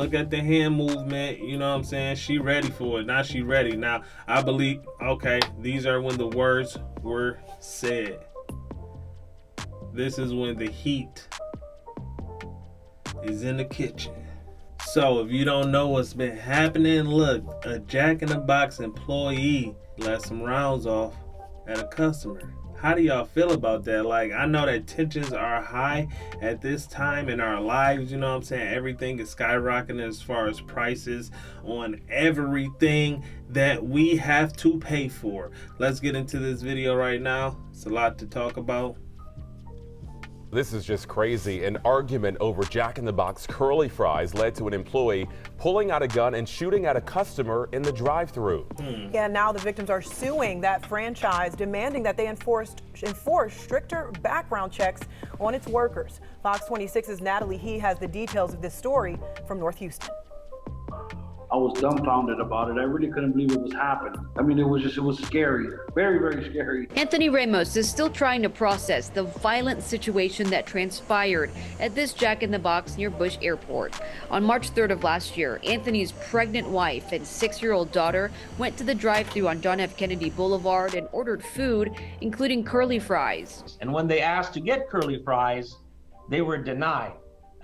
Look at the hand movement, you know what I'm saying? She ready for it. Now she ready. Now I believe, okay, these are when the words were said. This is when the heat is in the kitchen. So if you don't know what's been happening, look, a Jack in the Box employee let some rounds off at a customer. How do y'all feel about that? Like, I know that tensions are high at this time in our lives, you know what I'm saying? Everything is skyrocketing as far as prices on everything that we have to pay for. Let's get into this video right now. It's a lot to talk about. This is just crazy. An argument over Jack in the Box curly fries led to an employee pulling out a gun and shooting at a customer in the drive-thru. Yeah, now the victims are suing that franchise, demanding that they enforce stricter background checks on its workers. Fox 26's Natalie He has the details of this story from North Houston. I was dumbfounded about it. I really couldn't believe it was happening. I mean, it was scary. Very, very scary. Anthony Ramos is still trying to process the violent situation that transpired at this Jack in the Box near Bush Airport. On March 3rd of last year, Anthony's pregnant wife and 6-year-old daughter went to the drive-thru on John F. Kennedy Boulevard and ordered food, including curly fries. And when they asked to get curly fries, they were denied.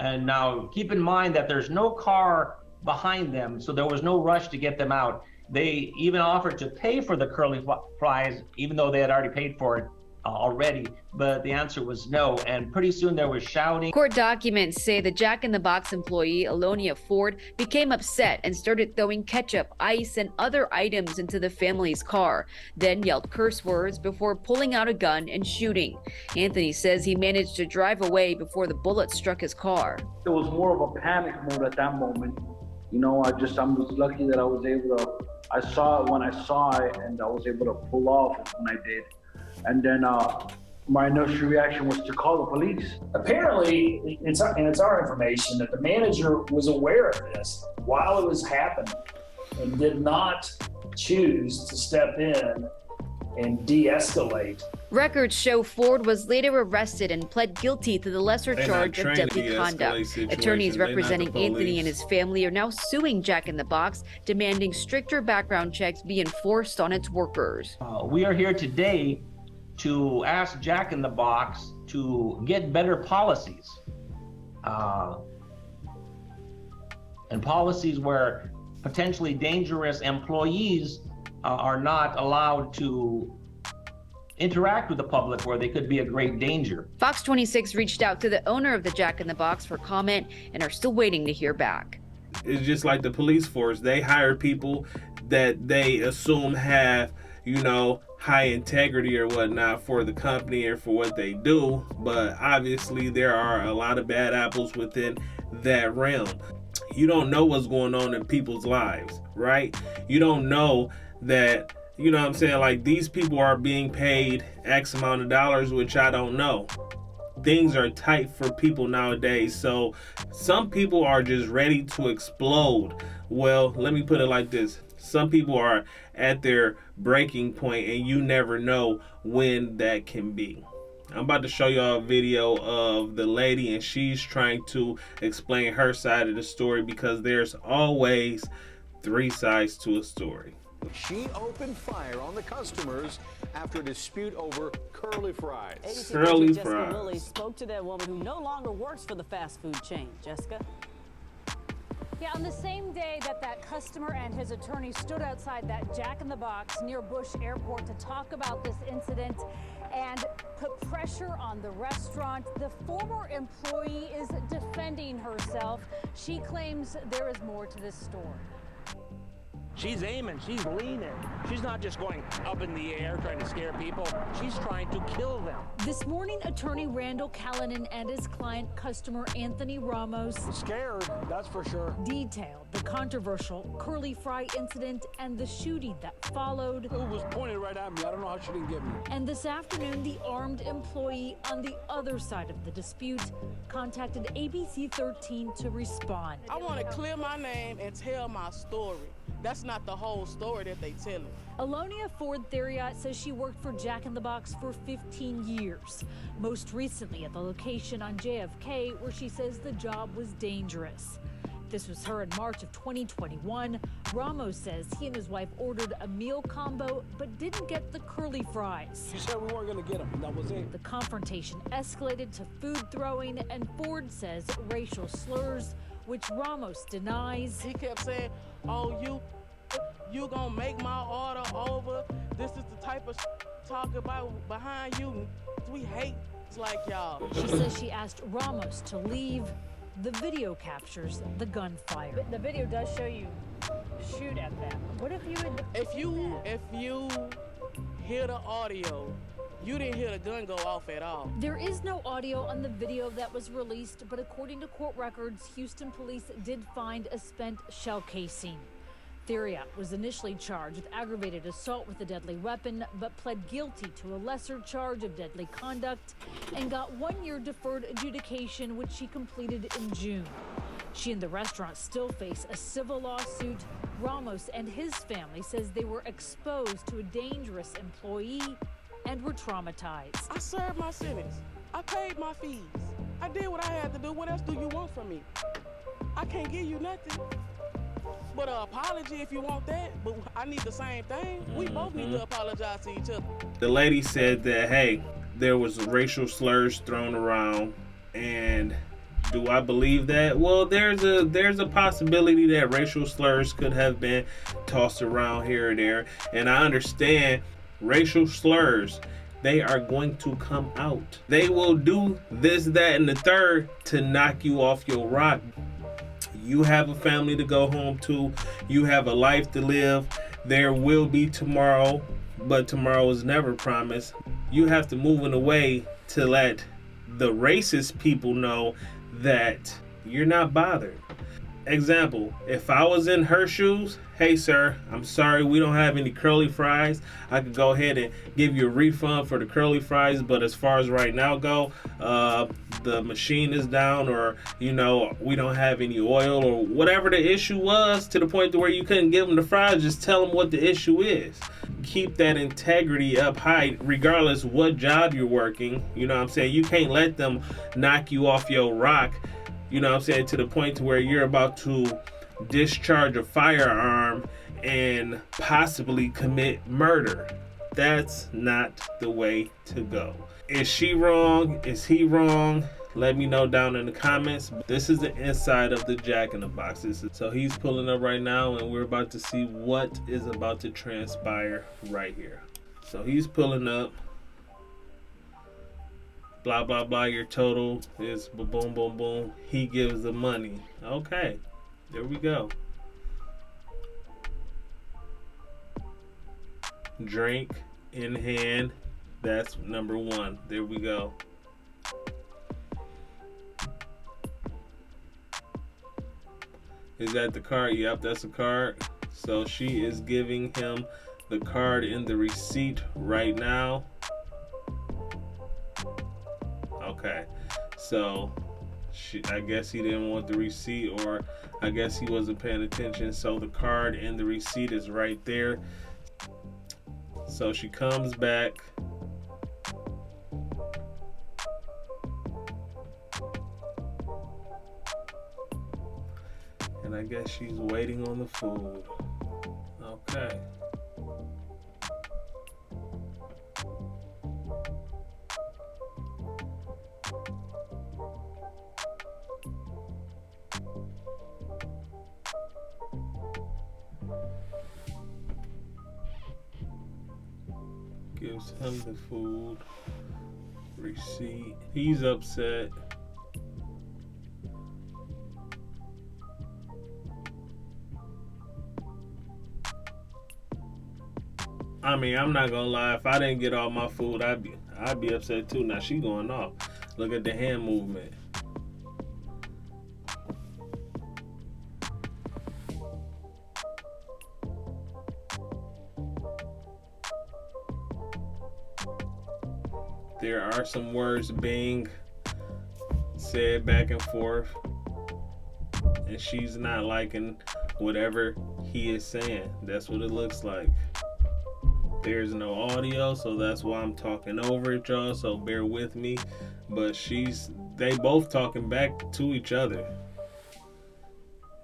And now keep in mind that there's no car behind them, so there was no rush to get them out. They even offered to pay for the curly fries, even though they had already paid for it already, but the answer was no, and pretty soon there was shouting. Court documents say the Jack in the Box employee, Alonia Ford, became upset and started throwing ketchup, ice, and other items into the family's car, then yelled curse words before pulling out a gun and shooting. Anthony says he managed to drive away before the bullet struck his car. It was more of a panic mode at that moment. You know, I was lucky that I was able to, I saw it when I saw it, and I was able to pull off when I did. And then my initial reaction was to call the police. Apparently, it's our information that the manager was aware of this while it was happening and did not choose to step in and de-escalate. Records show Ford was later arrested and pled guilty to the lesser charge of deadly conduct. Attorneys representing Anthony and his family are now suing Jack in the Box, demanding stricter background checks be enforced on its workers. We are here today to ask Jack in the Box to get better policies. And policies where potentially dangerous employees are not allowed to interact with the public where they could be a great danger. Fox 26 reached out to the owner of the Jack in the Box for comment and are still waiting to hear back. It's just like the police force. They hire people that they assume have, you know, high integrity or whatnot for the company or for what they do. But obviously there are a lot of bad apples within that realm. You don't know what's going on in people's lives, right? You don't know that, you know what I'm saying, like these people are being paid X amount of dollars, which I don't know. Things are tight for people nowadays. So some people are just ready to explode. Well, let me put it like this. Some people are at their breaking point and you never know when that can be. I'm about to show y'all a video of the lady and she's trying to explain her side of the story because there's always 3 sides to a story. She opened fire on the customers after a dispute over curly fries. Curly Jessica fries. Lilly spoke to that woman who no longer works for the fast food chain. Jessica? Yeah, on the same day that customer and his attorney stood outside that Jack in the Box near Bush Airport to talk about this incident and put pressure on the restaurant, the former employee is defending herself. She claims there is more to this story. She's aiming, she's leaning. She's not just going up in the air trying to scare people. She's trying to kill them. This morning, attorney Randall Callanan and his client, customer Anthony Ramos, Scared, that's for sure. detailed the controversial curly fry incident and the shooting that followed. It was pointed right at me. I don't know how she didn't get me. And this afternoon, the armed employee on the other side of the dispute contacted ABC 13 to respond. I want to clear my name and tell my story. That's not the whole story that they telling. Alonia Ford Theriot says she worked for Jack in the Box for 15 years, most recently at the location on JFK where she says the job was dangerous. This was her in March of 2021. Ramos says he and his wife ordered a meal combo but didn't get the curly fries. You said we weren't going to get them. That was it. The confrontation escalated to food throwing, and Ford says racial slurs, which Ramos denies. He kept saying, oh, you gonna make my order over. This is the type of talk about behind you. We hate like y'all. She says she asked Ramos to leave. The video captures the gunfire. But the video does show you shoot at them. What if you had... If you hear the audio, you didn't hear the gun go off at all. There is no audio on the video that was released, but according to court records, Houston police did find a spent shell casing. Theriot was initially charged with aggravated assault with a deadly weapon, but pled guilty to a lesser charge of deadly conduct and got 1 year deferred adjudication, which she completed in June. She and the restaurant still face a civil lawsuit. Ramos and his family says they were exposed to a dangerous employee and were traumatized. I served my sentence. I paid my fees. I did what I had to do. What else do you want from me? I can't give you nothing but an apology if you want that, but I need the same thing. We both need to apologize to each other. The lady said that, hey, there was racial slurs thrown around, and do I believe that? Well, there's a possibility that racial slurs could have been tossed around here or there, and I understand racial slurs, they are going to come out. They will do this, that, and the third to knock you off your rock. You have a family to go home to. You have a life to live. There will be tomorrow, but tomorrow is never promised. You have to move in a way to let the racist people know that you're not bothered. Example, if I was in her shoes, hey sir, I'm sorry, we don't have any curly fries. I could go ahead and give you a refund for the curly fries, but as far as right now go, the machine is down, or we don't have any oil, or whatever the issue was, to the point to where you couldn't give them the fries. Just tell them what the issue is. Keep that integrity up high regardless what job you're working. You know what I'm saying? You can't let them knock you off your rock, you know what I'm saying, to the point to where you're about to discharge a firearm and possibly commit murder. That's not the way to go. Is she wrong? Is he wrong? Let me know down in the comments. This is the inside of the Jack in the Box. So he's pulling up right now, and we're about to see what is about to transpire right here. So he's pulling up. Blah, blah, blah. Your total is boom, boom, boom. He gives the money. Okay. There we go. Drink in hand. That's number one. There we go. Is that the card? Yep, that's a card. So she is giving him the card and the receipt right now. Okay. So I guess he didn't want the receipt, or I guess he wasn't paying attention. So the card and the receipt is right there. So she comes back. And I guess she's waiting on the food. Okay. Gives him the food, receipt. He's upset. I mean, I'm not gonna lie. If I didn't get all my food, I'd be upset too. Now she going off. Look at the hand movement. There are some words being said back and forth, and she's not liking whatever he is saying. That's what it looks like. There's no audio, so that's why I'm talking over it, y'all, so bear with me. But they both talking back to each other.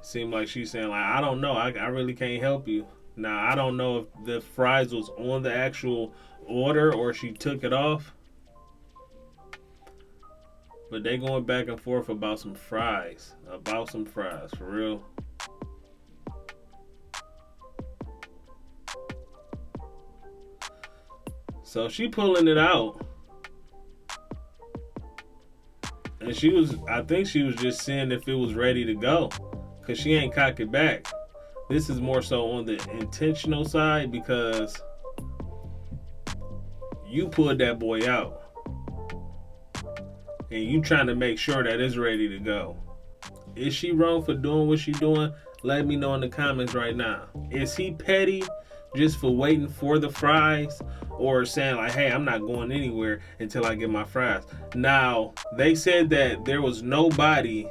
Seemed like she's saying, like, I don't know. I really can't help you. Now, I don't know if the fries was on the actual order or she took it off. But they going back and forth about some fries. For real. So she pulling it out. And I think she was just seeing if it was ready to go. Because she ain't cock it back. This is more so on the intentional side because you pulled that boy out. And you trying to make sure that it's ready to go. Is she wrong for doing what she doing? Let me know in the comments right now. Is he petty just for waiting for the fries? Or saying like, hey, I'm not going anywhere until I get my fries. Now, they said that there was nobody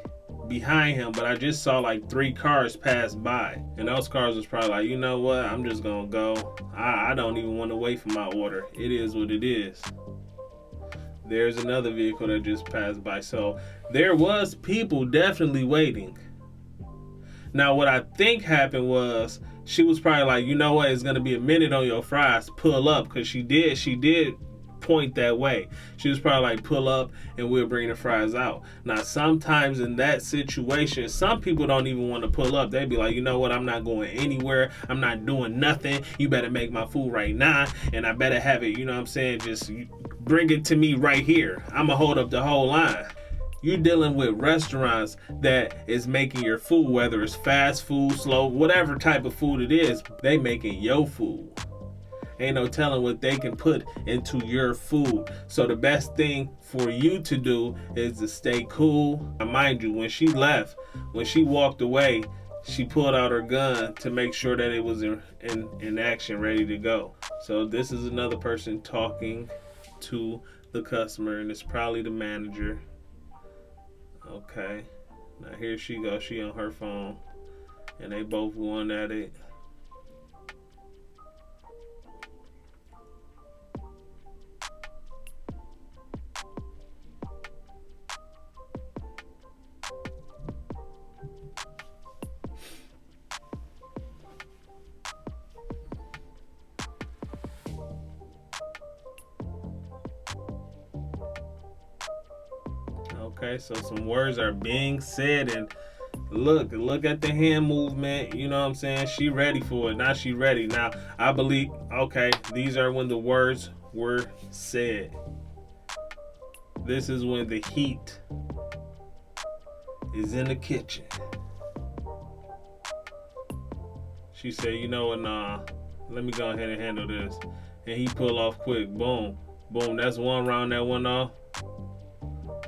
behind him, but I just saw like 3 cars pass by. And those cars was probably like, you know what? I'm just gonna go. I don't even want to wait for my order. It is what it is. There's another vehicle that just passed by. So there was people definitely waiting. Now, what I think happened was she was probably like, you know what, it's gonna be a minute on your fries, pull up, because she did point that way. She was probably like, pull up and we'll bring the fries out. Now, sometimes in that situation, some people don't even want to pull up. They'd be like, you know what, I'm not going anywhere, I'm not doing nothing, you better make my food right now, and I better have it, you know what I'm saying, just bring it to me right here. I'm gonna hold up the whole line. You're dealing with restaurants that is making your food, whether it's fast food, slow, whatever type of food it is, they making your food. Ain't no telling what they can put into your food. So the best thing for you to do is to stay cool. And mind you, when she left, when she walked away, she pulled out her gun to make sure that it was in action, ready to go. So this is another person talking to the customer, and it's probably the manager. Okay, now here she goes. She on her phone, and they both going at it. Okay, so some words are being said, and look at the hand movement. You know what I'm saying? She ready for it. Now she ready. Now I believe, okay, these are when the words were said. This is when the heat is in the kitchen. She said, you know what, nah, let me go ahead and handle this. And he pull off quick. Boom. Boom. That's one round that went off.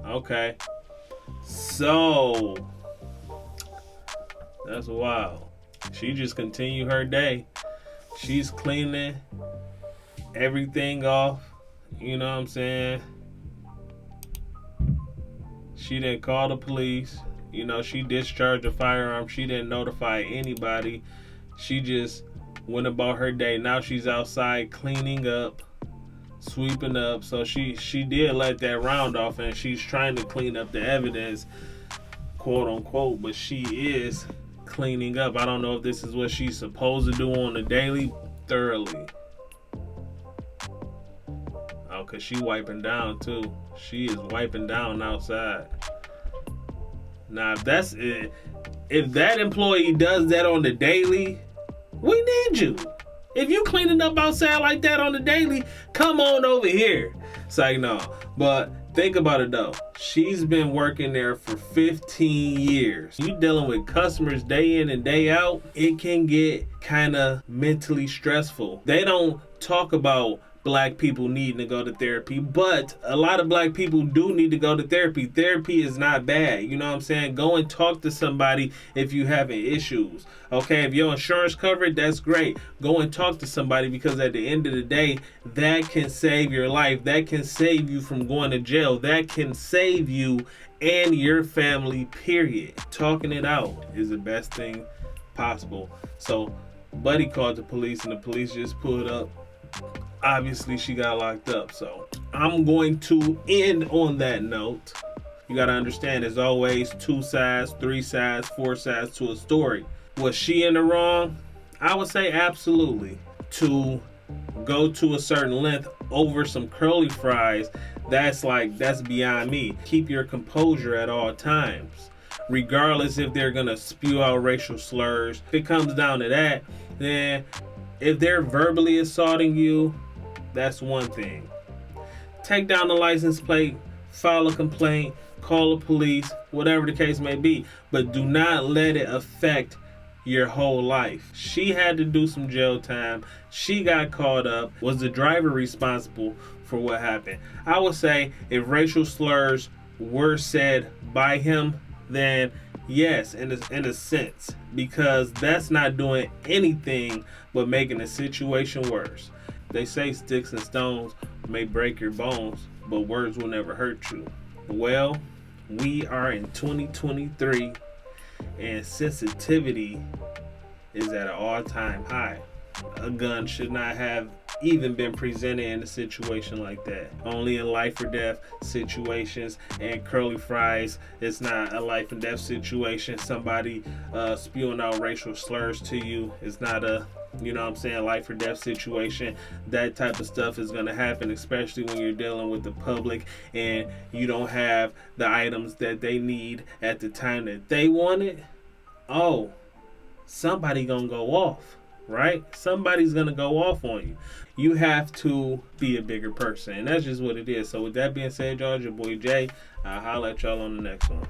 Okay, so that's wild. She just continued her day. She's cleaning everything off. You know what I'm saying? She didn't call the police. You know, she discharged a firearm. She didn't notify anybody. She just went about her day. Now she's outside cleaning up, sweeping up. So she did let that round off, and she's trying to clean up the evidence, quote unquote, but she is cleaning up. I don't know if this is what she's supposed to do on the daily. Thoroughly. Oh, cause she wiping down too. She is wiping down outside. Now if that's it, if that employee does that on the daily, we need you. If you cleaning up outside like that on the daily, come on over here. It's like, no. But think about it though. She's been working there for 15 years. You dealing with customers day in and day out. It can get kind of mentally stressful. They don't talk about black people needing to go to therapy, but a lot of black people do need to go to therapy. Therapy is not bad. You know what I'm saying? Go and talk to somebody if you having issues. Okay, if your insurance covered, that's great. Go and talk to somebody, because at the end of the day, that can save your life. That can save you from going to jail. That can save you and your family, period. Talking it out is the best thing possible. So Buddy called the police, and the police just pulled up. Obviously she got locked up. So I'm going to end on that note. You gotta understand there's always 2 sides, 3 sides, 4 sides to a story. Was she in the wrong? I would say absolutely. To go to a certain length over some curly fries, that's beyond me. Keep your composure at all times, regardless if they're gonna spew out racial slurs. If it comes down to that, then if they're verbally assaulting you, that's one thing. Take down the license plate, file a complaint, call the police, whatever the case may be, but do not let it affect your whole life. She had to do some jail time. She got caught up. Was the driver responsible for what happened? I would say if racial slurs were said by him, then yes, in a sense, because that's not doing anything but making the situation worse. They say sticks and stones may break your bones, but words will never hurt you. Well, we are in 2023 and sensitivity is at an all-time high. A gun should not have even been presented in a situation like that. Only in life or death situations, and curly fries is not a life and death situation. Somebody spewing out racial slurs to you is not a, life or death situation. That type of stuff is going to happen, especially when you're dealing with the public and you don't have the items that they need at the time that they want it. Oh, somebody gonna go off, right? Somebody's gonna go off on you. You have to be a bigger person, and that's just what it is. So with that being said, y'all, your boy Jay. I'll holler at y'all on the next one.